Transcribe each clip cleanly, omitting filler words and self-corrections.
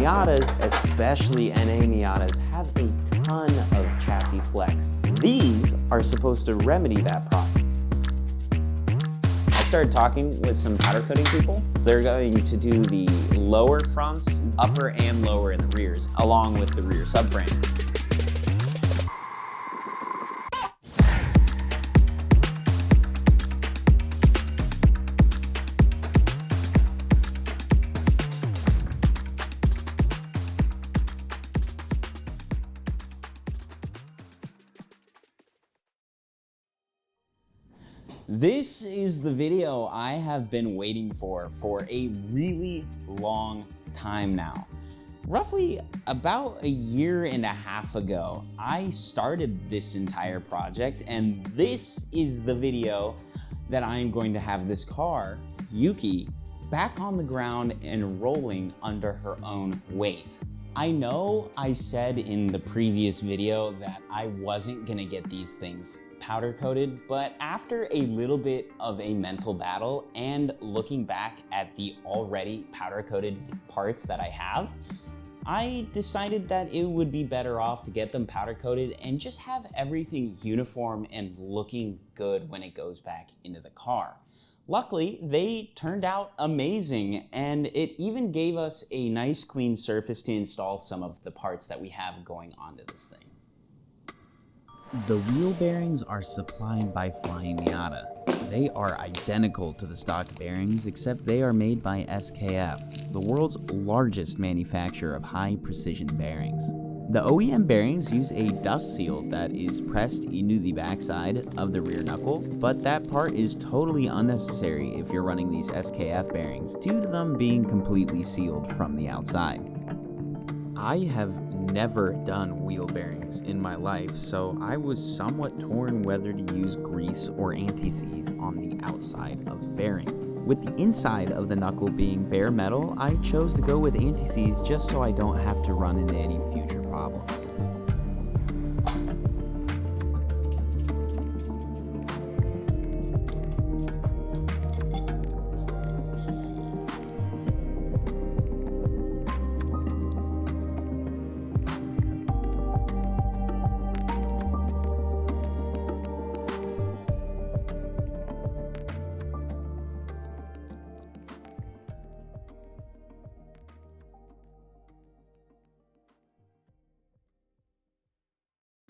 Miatas, especially NA Miatas, have a ton of chassis flex. These are supposed to remedy that problem. I started talking with some powder coating people. They're going to do the lower fronts, upper and lower in the rears, along with the rear subframe. This is the video I have been waiting for a really long time now. Roughly about a year and a half ago, I started this entire project, and this is the video that I'm going to have this car, Yuki, back on the ground and rolling under her own weight. I know I said in the previous video that I wasn't gonna get these things powder coated, but after a little bit of a mental battle and looking back at the already powder coated parts that I have, I decided that it would be better off to get them powder coated and just have everything uniform and looking good when it goes back into the car. Luckily, they turned out amazing, and it even gave us a nice clean surface to install some of the parts that we have going onto this thing. The wheel bearings are supplied by Flying Miata. They are identical to the stock bearings, except they are made by SKF, the world's largest manufacturer of high-precision bearings. The OEM bearings use a dust seal that is pressed into the backside of the rear knuckle, but that part is totally unnecessary if you're running these SKF bearings due to them being completely sealed from the outside. I have never done wheel bearings in my life, so I was somewhat torn whether to use grease or anti-seize on the outside of the bearing. With the inside of the knuckle being bare metal, I chose to go with anti-seize just so I don't have to run into any future problems.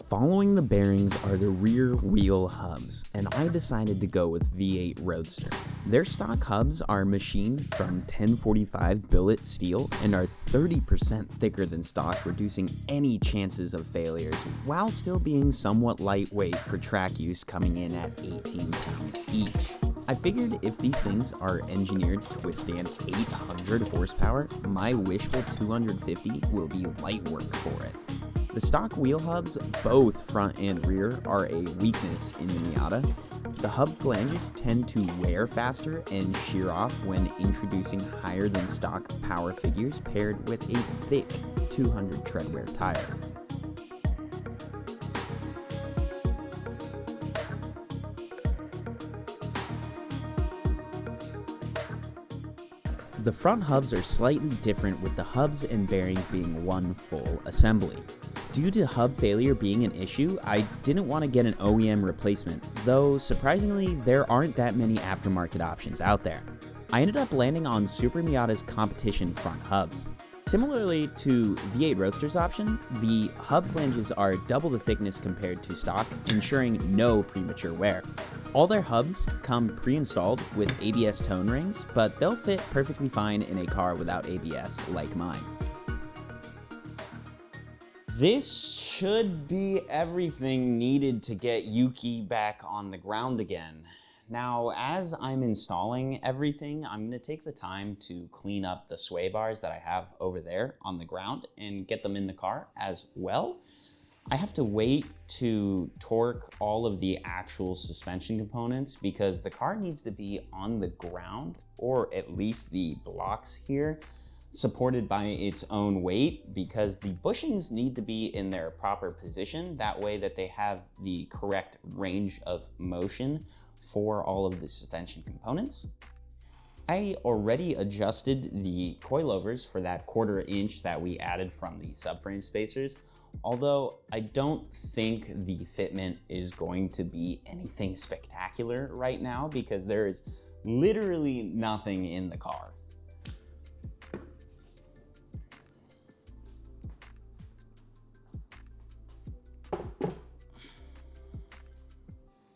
Following the bearings are the rear wheel hubs, and I decided to go with V8 Roadster. Their stock hubs are machined from 1045 billet steel and are 30% thicker than stock, reducing any chances of failures while still being somewhat lightweight for track use, coming in at 18 pounds each. I figured if these things are engineered to withstand 800 horsepower, my wishful 250 will be light work for it. The stock wheel hubs, both front and rear, are a weakness in the Miata. The hub flanges tend to wear faster and shear off when introducing higher than stock power figures paired with a thick 200 tread wear tire. The front hubs are slightly different, with the hubs and bearings being one full assembly. Due to hub failure being an issue, I didn't want to get an OEM replacement, though surprisingly there aren't that many aftermarket options out there. I ended up landing on Super Miata's competition front hubs. Similarly to V8 Roadster's option, the hub flanges are double the thickness compared to stock, ensuring no premature wear. All their hubs come pre-installed with ABS tone rings, but they'll fit perfectly fine in a car without ABS like mine. This should be everything needed to get Yuki back on the ground again. Now, as I'm installing everything, I'm going to take the time to clean up the sway bars that I have over there on the ground and get them in the car as well. I have to wait to torque all of the actual suspension components because the car needs to be on the ground, or at least the blocks here, supported by its own weight, because the bushings need to be in their proper position, that way that they have the correct range of motion for all of the suspension components. I already adjusted the coilovers for that 1/4 inch that we added from the subframe spacers, although I don't think the fitment is going to be anything spectacular right now because there is literally nothing in the car.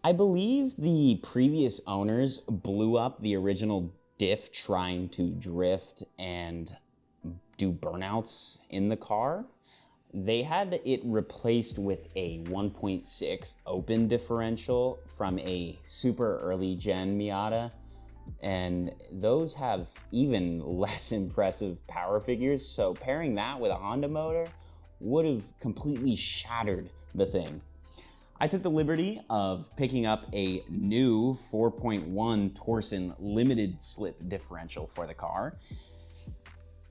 I believe the previous owners blew up the original diff trying to drift and do burnouts in the car. They had it replaced with a 1.6 open differential from a super early gen Miata, and those have even less impressive power figures, so pairing that with a Honda motor would have completely shattered the thing. I took the liberty of picking up a new 4.1 Torsen limited slip differential for the car.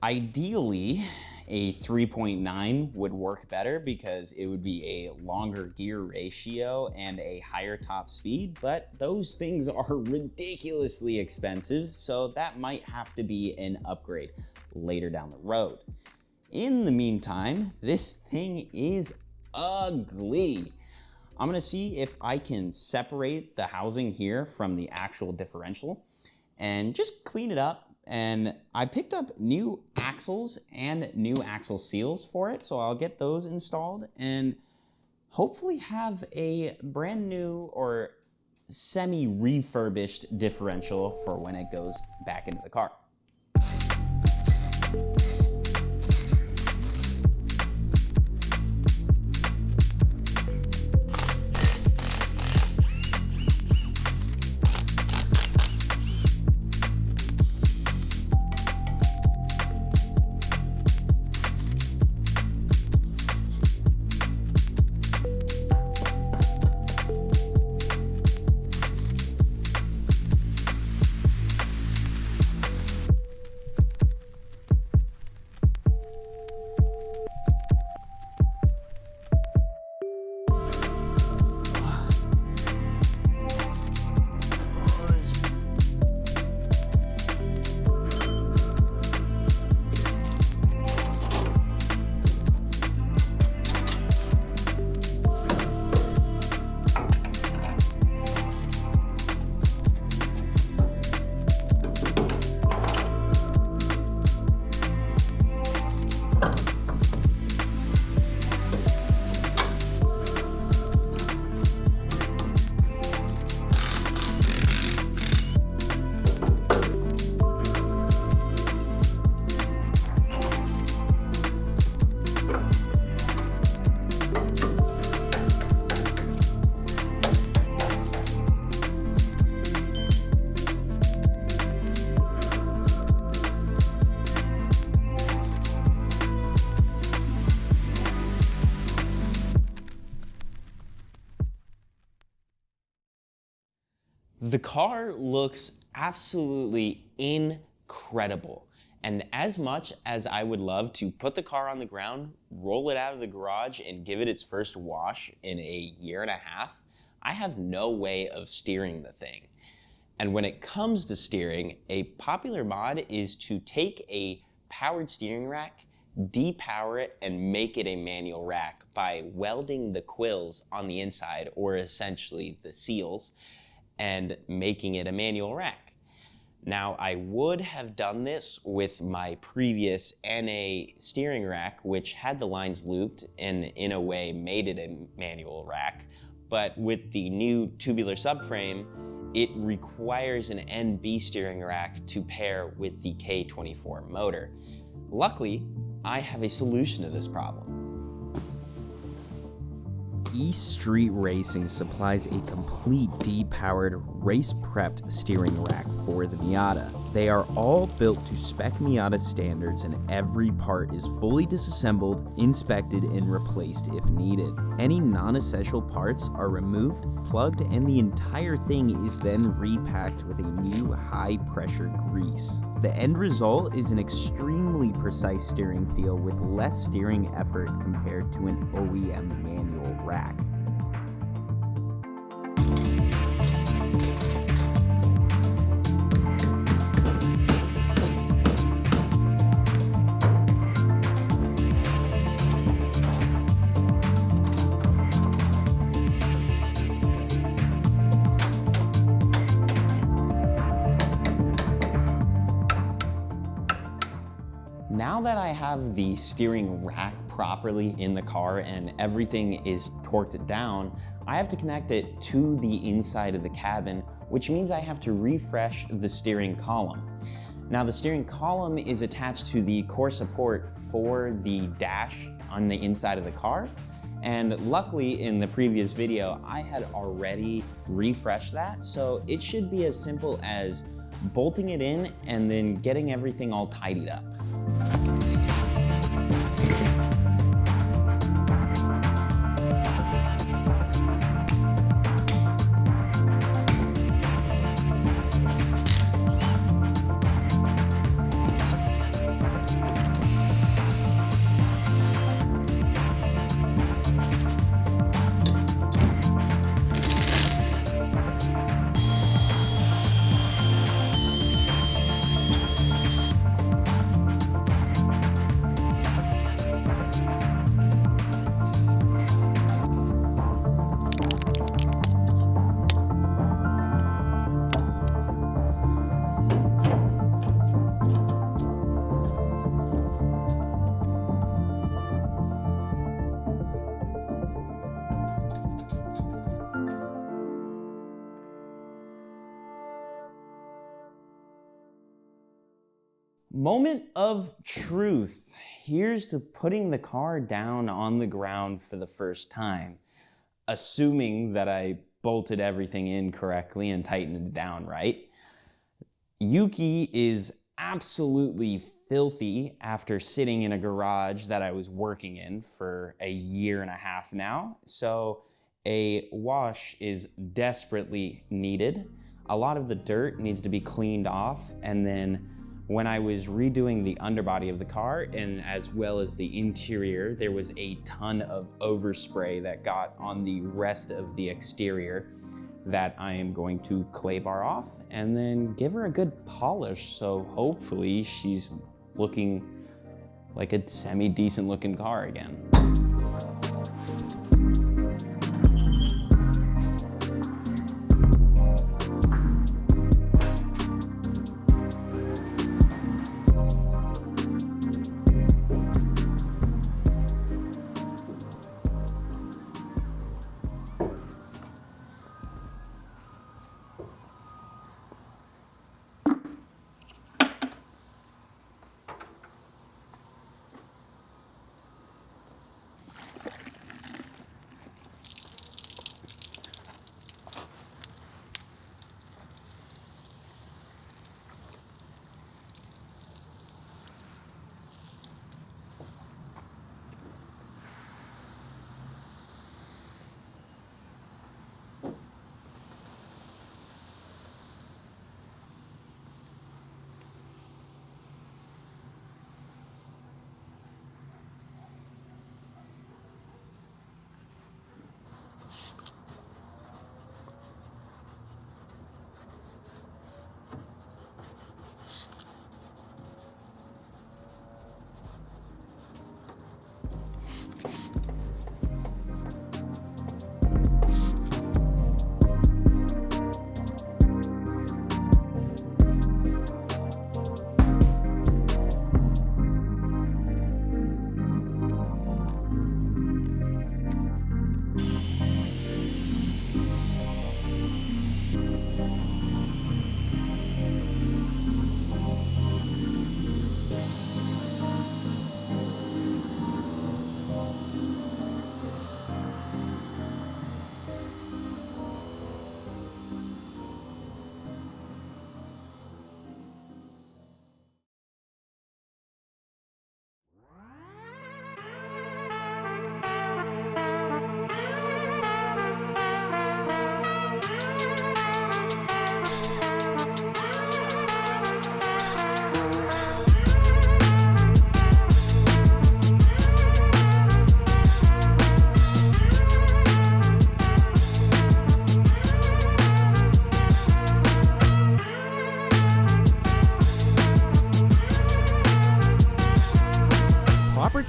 Ideally, a 3.9 would work better because it would be a longer gear ratio and a higher top speed, but those things are ridiculously expensive, so that might have to be an upgrade later down the road. In the meantime, this thing is ugly. I'm gonna see if I can separate the housing here from the actual differential and just clean it up. And I picked up new axles and new axle seals for it, so I'll get those installed and hopefully have a brand new or semi-refurbished differential for when it goes back into the car. The car looks absolutely incredible. And as much as I would love to put the car on the ground, roll it out of the garage, and give it its first wash in a 1.5 years, I have no way of steering the thing. And when it comes to steering, a popular mod is to take a powered steering rack, depower it, and make it a manual rack by welding the quills on the inside, or essentially the seals, and making it a manual rack. Now, I would have done this with my previous NA steering rack, which had the lines looped and in a way made it a manual rack, but with the new tubular subframe, it requires an NB steering rack to pair with the K24 motor. Luckily, I have a solution to this problem. E-Street Racing supplies a complete depowered, race-prepped steering rack for the Miata. They are all built to spec Miata standards, and every part is fully disassembled, inspected, and replaced if needed. Any non-essential parts are removed, plugged, and the entire thing is then repacked with a new high-pressure grease. The end result is an extremely precise steering feel with less steering effort compared to an OEM manual rack. Now that I have the steering rack properly in the car and everything is torqued down, I have to connect it to the inside of the cabin, which means I have to refresh the steering column. Now the steering column is attached to the core support for the dash on the inside of the car. And luckily in the previous video, I had already refreshed that. So it should be as simple as bolting it in and then getting everything all tidied up. Moment of truth. Here's to putting the car down on the ground for the first time, assuming that I bolted everything in correctly and tightened it down right. Yuki is absolutely filthy after sitting in a garage that I was working in for a year and a half now, so a wash is desperately needed. A lot of the dirt needs to be cleaned off, and then when I was redoing the underbody of the car and as well as the interior, there was a ton of overspray that got on the rest of the exterior that I am going to clay bar off and then give her a good polish, so hopefully she's looking like a semi-decent looking car again.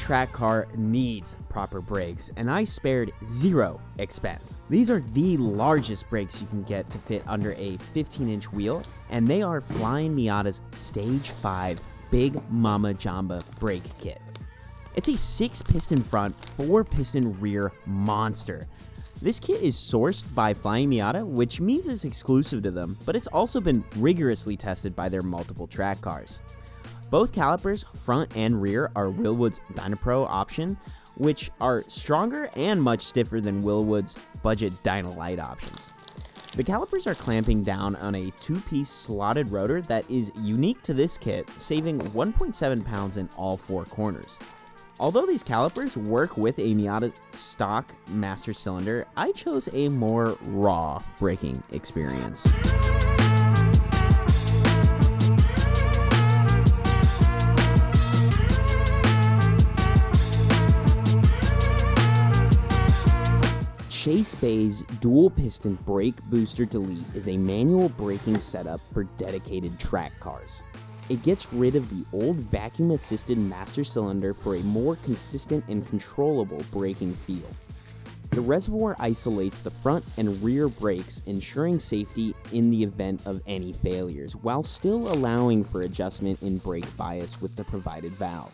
track car needs proper brakes, and I spared zero expense. These are the largest brakes you can get to fit under a 15-inch wheel, and they are Flying Miata's Stage 5 Big Mama Jamba brake kit. It's a 6-piston front, 4-piston rear monster. This kit is sourced by Flying Miata, which means it's exclusive to them, but it's also been rigorously tested by their multiple track cars. Both calipers, front and rear, are Wilwood's Dynapro option, which are stronger and much stiffer than Wilwood's budget Dynalite options. The calipers are clamping down on a 2-piece slotted rotor that is unique to this kit, saving 1.7 pounds in all 4 corners. Although these calipers work with a Miata stock master cylinder, I chose a more raw braking experience. Chase Bay's dual piston brake booster delete is a manual braking setup for dedicated track cars. It gets rid of the old vacuum assisted master cylinder for a more consistent and controllable braking feel. The reservoir isolates the front and rear brakes, ensuring safety in the event of any failures, while still allowing for adjustment in brake bias with the provided valve.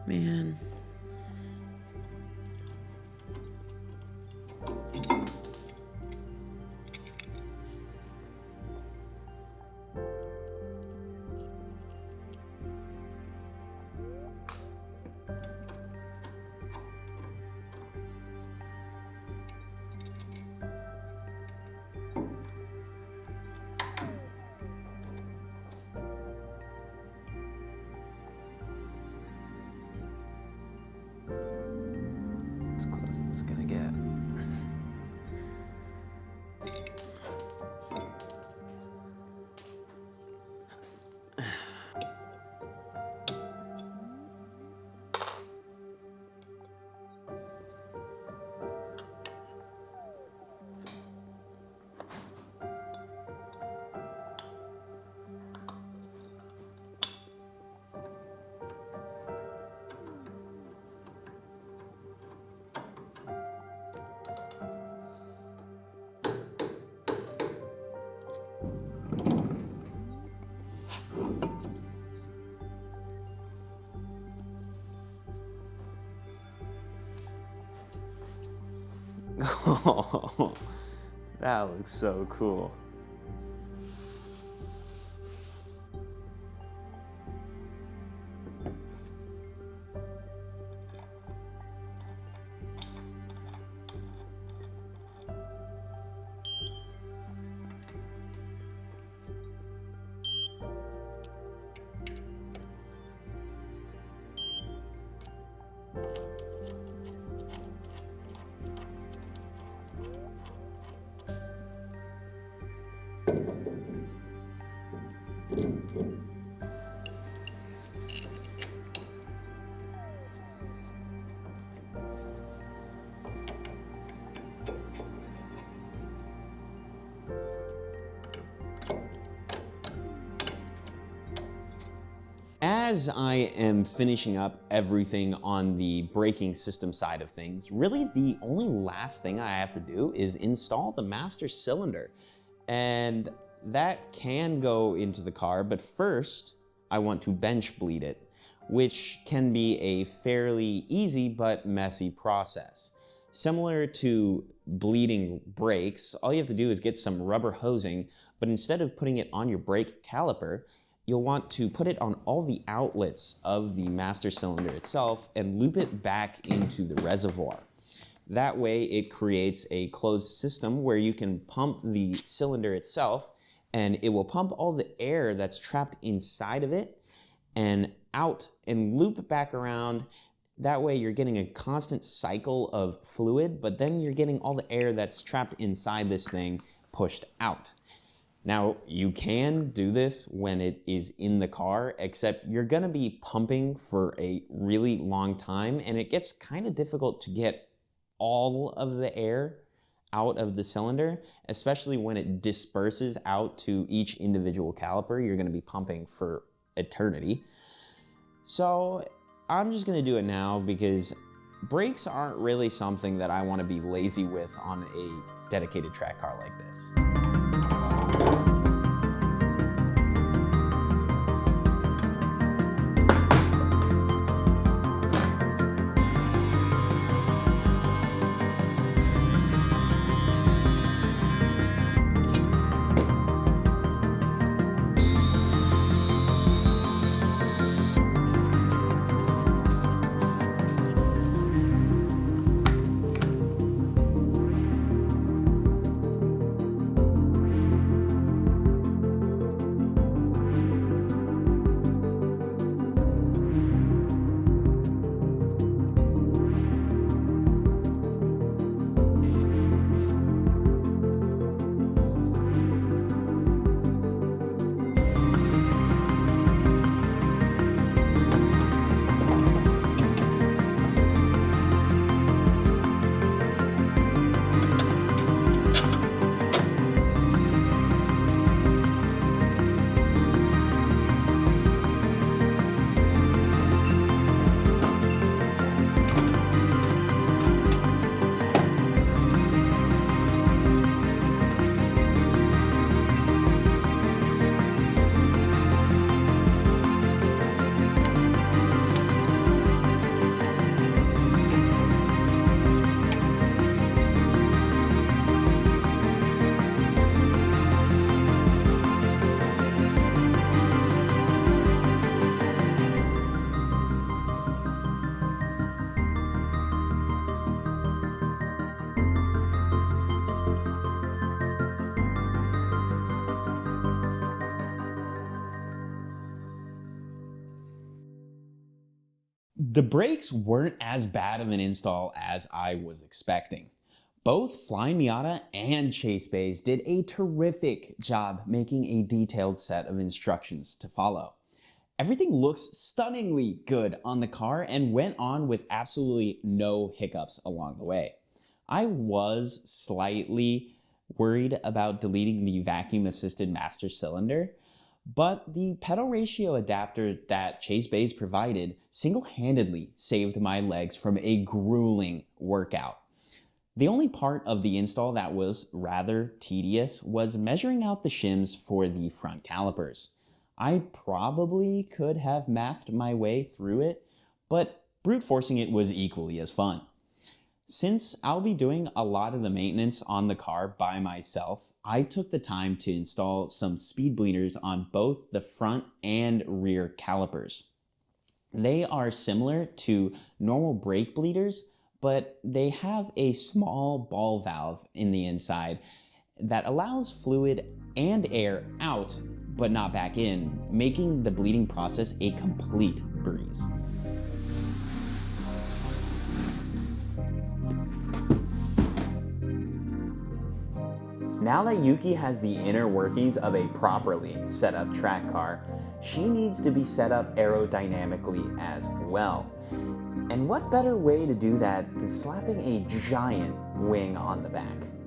Man. Oh, that looks so cool. As I am finishing up everything on the braking system side of things, really the only last thing I have to do is install the master cylinder. And that can go into the car, but first I want to bench bleed it, which can be a fairly easy but messy process. Similar to bleeding brakes, all you have to do is get some rubber hosing, but instead of putting it on your brake caliper, you'll want to put it on all the outlets of the master cylinder itself and loop it back into the reservoir. That way it creates a closed system where you can pump the cylinder itself, and it will pump all the air that's trapped inside of it and out and loop back around. That way you're getting a constant cycle of fluid, but then you're getting all the air that's trapped inside this thing pushed out. Now, you can do this when it is in the car, except you're gonna be pumping for a really long time, and it gets kind of difficult to get all of the air out of the cylinder, especially when it disperses out to each individual caliper. You're gonna be pumping for eternity. So I'm just gonna do it now because brakes aren't really something that I wanna be lazy with on a dedicated track car like this. The brakes weren't as bad of an install as I was expecting. Both Flying Miata and Chase Bays did a terrific job making a detailed set of instructions to follow. Everything looks stunningly good on the car and went on with absolutely no hiccups along the way. I was slightly worried about deleting the vacuum-assisted master cylinder, but the pedal ratio adapter that Chase Bays provided single-handedly saved my legs from a grueling workout. The only part of the install that was rather tedious was measuring out the shims for the front calipers. I probably could have mathed my way through it, but brute forcing it was equally as fun. Since I'll be doing a lot of the maintenance on the car by myself, I took the time to install some speed bleeders on both the front and rear calipers. They are similar to normal brake bleeders, but they have a small ball valve in the inside that allows fluid and air out, but not back in, making the bleeding process a complete breeze. Now that Yuki has the inner workings of a properly set up track car, she needs to be set up aerodynamically as well. And what better way to do that than slapping a giant wing on the back?